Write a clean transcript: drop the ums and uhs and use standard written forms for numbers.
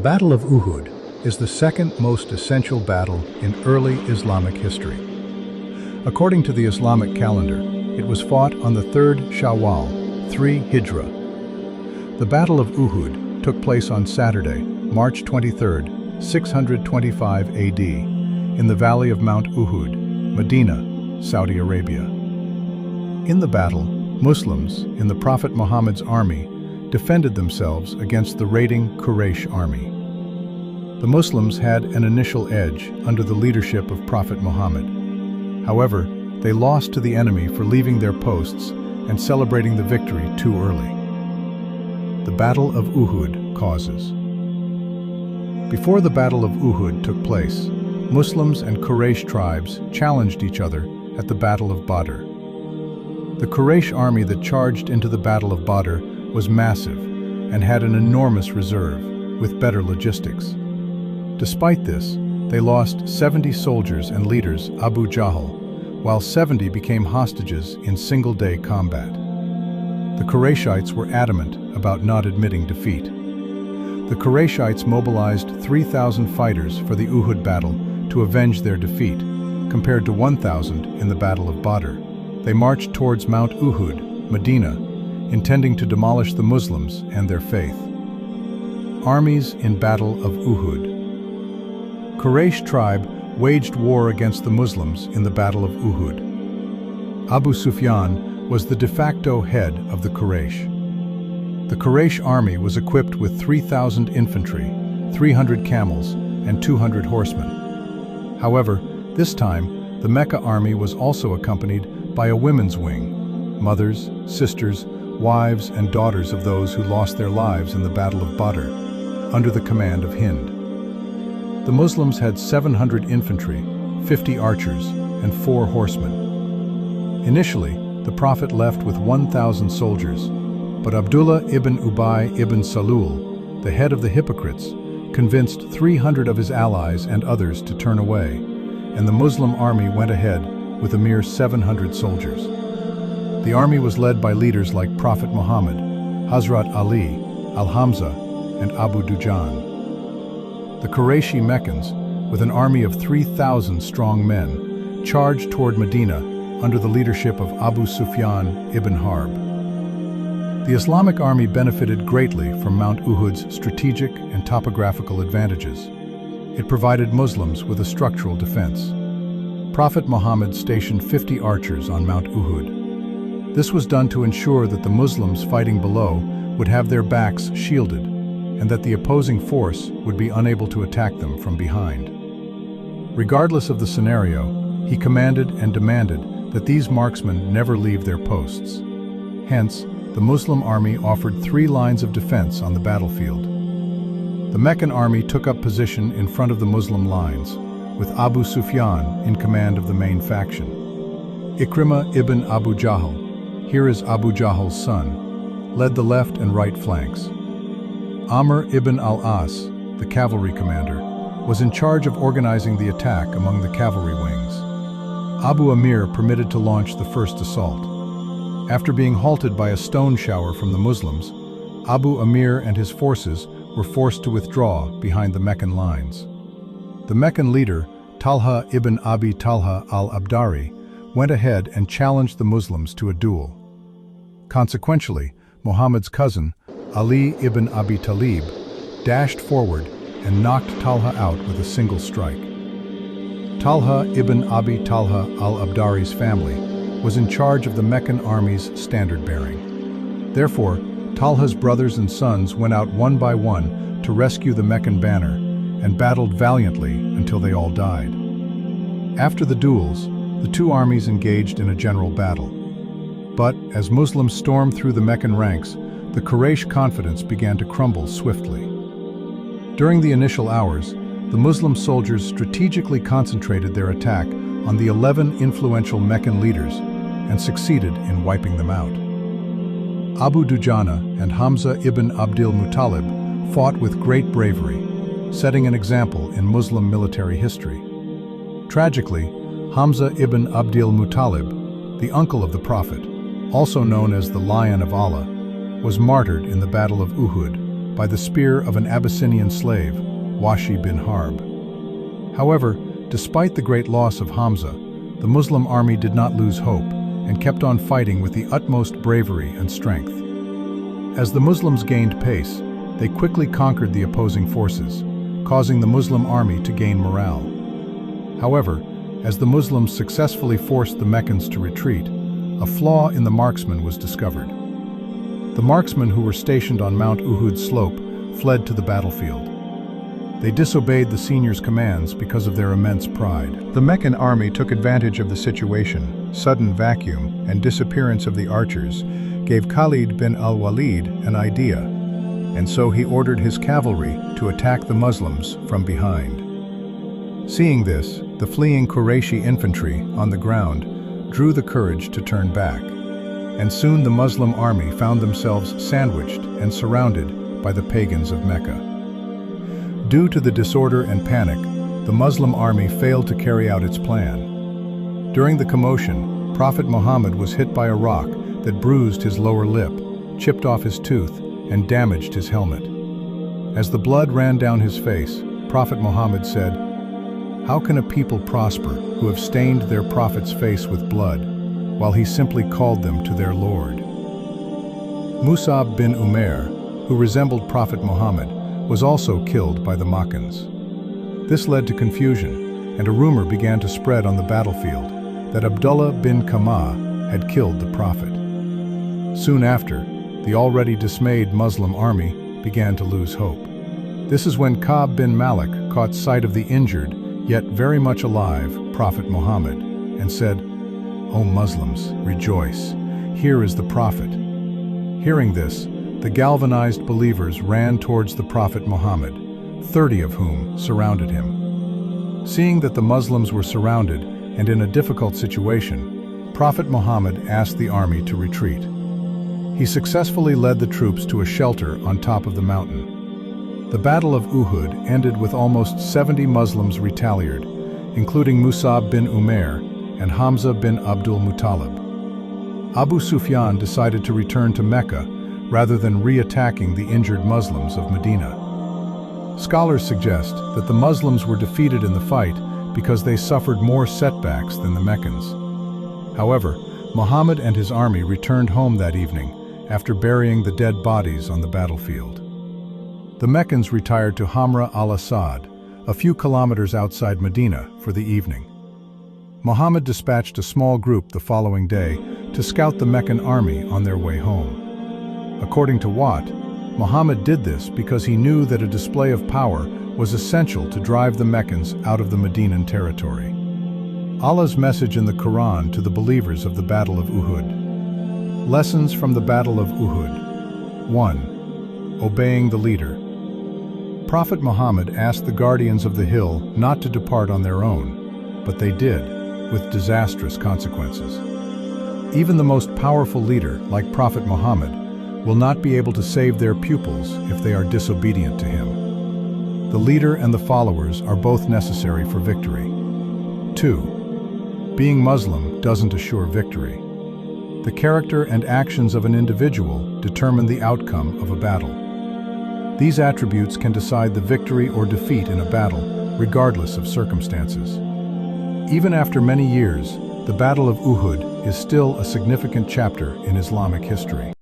Battle of Uhud is the second most essential battle in early Islamic history. According to the Islamic calendar, it was fought on the 3rd Shawwal, 3 Hijra. The Battle of Uhud took place on Saturday, March 23, 625 AD, in the valley of Mount Uhud, Medina, Saudi Arabia. In the battle, Muslims in the Prophet Muhammad's army defended themselves against the raiding Quraysh army. The Muslims had an initial edge under the leadership of Prophet Muhammad. However, they lost to the enemy for leaving their posts and celebrating the victory too early. The Battle of Uhud causes. Before the Battle of Uhud took place, Muslims and Quraysh tribes challenged each other at the Battle of Badr. The Quraysh army that charged into the Battle of Badr was massive and had an enormous reserve, with better logistics. Despite this, they lost 70 soldiers and leaders Abu Jahl, while 70 became hostages in single-day combat. The Qurayshites were adamant about not admitting defeat. The Qurayshites mobilized 3,000 fighters for the Uhud battle to avenge their defeat, compared to 1,000 in the Battle of Badr. They marched towards Mount Uhud, Medina, intending to demolish the Muslims and their faith. Armies in Battle of Uhud. Quraysh tribe waged war against the Muslims in the Battle of Uhud. Abu Sufyan was the de facto head of the Quraysh. The Quraysh army was equipped with 3,000 infantry, 300 camels, and 200 horsemen. However, this time, the Mecca army was also accompanied by a women's wing, mothers, sisters, wives, and daughters of those who lost their lives in the Battle of Badr, under the command of Hind. The Muslims had 700 infantry, 50 archers, and 4 horsemen. Initially, the Prophet left with 1,000 soldiers, but Abdullah ibn Ubay ibn Salul, the head of the hypocrites, convinced 300 of his allies and others to turn away, and the Muslim army went ahead with a mere 700 soldiers. The army was led by leaders like Prophet Muhammad, Hazrat Ali, Al-Hamza, and Abu Dujan. The Qurayshi Meccans, with an army of 3,000 strong men, charged toward Medina under the leadership of Abu Sufyan ibn Harb. The Islamic army benefited greatly from Mount Uhud's strategic and topographical advantages. It provided Muslims with a structural defense. Prophet Muhammad stationed 50 archers on Mount Uhud. This was done to ensure that the Muslims fighting below would have their backs shielded, and that the opposing force would be unable to attack them from behind. Regardless of the scenario, he commanded and demanded that these marksmen never leave their posts. Hence, the Muslim army offered 3 lines of defense on the battlefield. The Meccan army took up position in front of the Muslim lines, with Abu Sufyan in command of the main faction. Ikrimah ibn Abu Jahl, here is Abu Jahl's son, led the left and right flanks. Amr ibn al-As, the cavalry commander, was in charge of organizing the attack among the cavalry wings. Abu Amir permitted to launch the first assault. After being halted by a stone shower from the Muslims, Abu Amir and his forces were forced to withdraw behind the Meccan lines. The Meccan leader, Talha ibn Abi Talha al-Abdari, went ahead and challenged the Muslims to a duel. Consequentially, Muhammad's cousin, Ali ibn Abi Talib, dashed forward and knocked Talha out with a single strike. Talha ibn Abi Talha al-Abdari's family was in charge of the Meccan army's standard bearing. Therefore, Talha's brothers and sons went out one by one to rescue the Meccan banner and battled valiantly until they all died. After the duels, the two armies engaged in a general battle. But as Muslims stormed through the Meccan ranks, the Quraysh confidence began to crumble swiftly. During the initial hours, the Muslim soldiers strategically concentrated their attack on the 11 influential Meccan leaders and succeeded in wiping them out. Abu Dujana and Hamza ibn Abdil Muttalib fought with great bravery, setting an example in Muslim military history. Tragically, Hamza ibn Abdil Muttalib, the uncle of the Prophet, also known as the Lion of Allah, was martyred in the Battle of Uhud, by the spear of an Abyssinian slave, Washi bin Harb. However, despite the great loss of Hamza, the Muslim army did not lose hope and kept on fighting with the utmost bravery and strength. As the Muslims gained pace, they quickly conquered the opposing forces, causing the Muslim army to gain morale. However, as the Muslims successfully forced the Meccans to retreat, a flaw in the marksmen was discovered. The marksmen who were stationed on Mount Uhud's slope fled to the battlefield. They disobeyed the seniors' commands because of their immense pride. The Meccan army took advantage of the situation. Sudden vacuum and disappearance of the archers gave Khalid bin al-Walid an idea, and so he ordered his cavalry to attack the Muslims from behind. Seeing this, the fleeing Qurayshi infantry on the ground drew the courage to turn back, and soon the Muslim army found themselves sandwiched and surrounded by the pagans of Mecca. Due to the disorder and panic, the Muslim army failed to carry out its plan. During the commotion, Prophet Muhammad was hit by a rock that bruised his lower lip, chipped off his tooth, and damaged his helmet. As the blood ran down his face, Prophet Muhammad said, "How can a people prosper who have stained their prophet's face with blood, while he simply called them to their Lord?" Musab bin Umair, who resembled Prophet Muhammad, was also killed by the Meccans. This led to confusion, and a rumor began to spread on the battlefield that Abdullah bin Kama had killed the prophet. Soon after, the already dismayed Muslim army began to lose hope. This is when Ka'b bin Malik caught sight of the injured, yet very much alive, Prophet Muhammad, and said, "O Muslims, rejoice, here is the prophet." Hearing this, the galvanized believers ran towards the Prophet Muhammad, 30 of whom surrounded him. Seeing that the Muslims were surrounded and in a difficult situation, Prophet Muhammad asked the army to retreat. He successfully led the troops to a shelter on top of the mountain. The Battle of Uhud ended with almost 70 Muslims retaliated, including Musab bin Umair and Hamza bin Abdul Muttalib. Abu Sufyan decided to return to Mecca rather than re-attacking the injured Muslims of Medina. Scholars suggest that the Muslims were defeated in the fight because they suffered more setbacks than the Meccans. However, Muhammad and his army returned home that evening after burying the dead bodies on the battlefield. The Meccans retired to Hamra al-Assad, a few kilometers outside Medina, for the evening. Muhammad dispatched a small group the following day to scout the Meccan army on their way home. According to Watt, Muhammad did this because he knew that a display of power was essential to drive the Meccans out of the Medinan territory. Allah's message in the Quran to the believers of the Battle of Uhud. Lessons from the Battle of Uhud. 1. Obeying the leader. Prophet Muhammad asked the guardians of the hill not to depart on their own, but they did, with disastrous consequences. Even the most powerful leader, like Prophet Muhammad, will not be able to save their pupils if they are disobedient to him. The leader and the followers are both necessary for victory. 2. Being Muslim doesn't assure victory. The character and actions of an individual determine the outcome of a battle. These attributes can decide the victory or defeat in a battle, regardless of circumstances. Even after many years, the Battle of Uhud is still a significant chapter in Islamic history.